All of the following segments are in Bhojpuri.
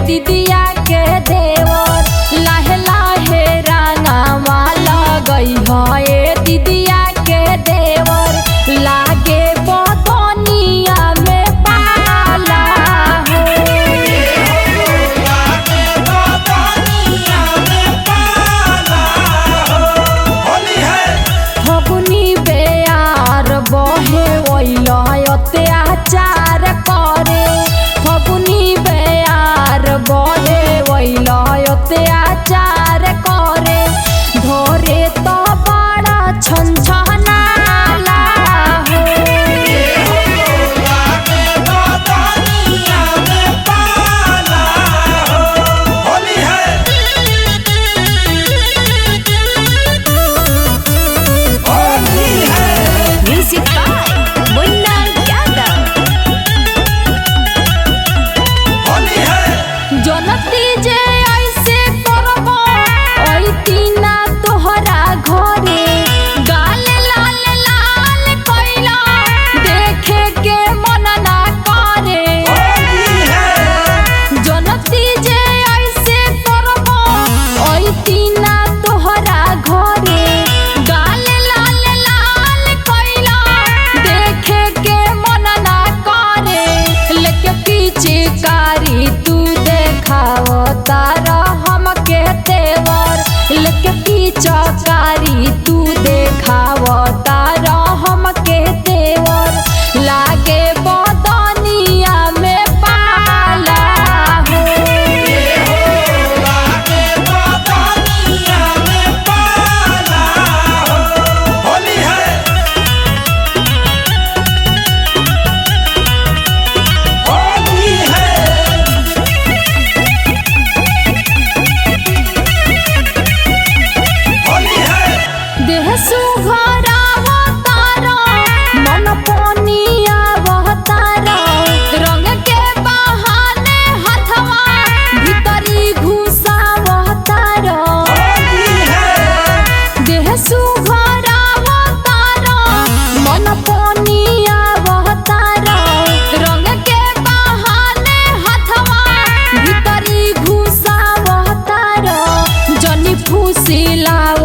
दीदिया के देवर लाहे लाहे रंगवा लगई है दीदिया के देवर लागे बदनिया में पाला फगुनी बेयार बहे ओइला अत्याचार करे फगुनी बेयार बहे ओइला अत्याचार करे धोरे तो बड़ा छनछनाला जनती जे ऐसे करबो ओइती ना तोहरा घरे गाल लाल लाल कइला देखे के मन ना करे जनती जे ऐसे करबो ओइती ना तोहरा घरे गाल लाल लाल कइला देखे के मन ना करे लेके पीछे कारी तू तारा हमके तेवर लेके पीछा कारी तू देखाव तारा हमके तेवर लागे बदनिया में पाला होली है देह सुघराव तारा मन पनिया बहतारा रंग के बहाने हथवा भीतरी घुसाव तारा देह सुघराव तारा मन पनिया बहतारा रंग के बहाने हथवा भीतरी घुसाव तारा जनी फुसिलाव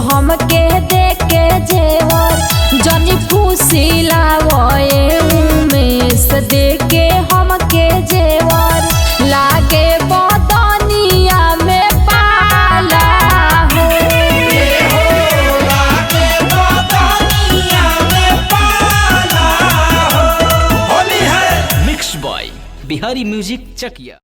हमके देके जेवर जनी फुसिलावे उमेश देके हमके जेवर लागे बदनिया में पाला होली है मिक्स बॉय बिहारी म्यूजिक चकिया।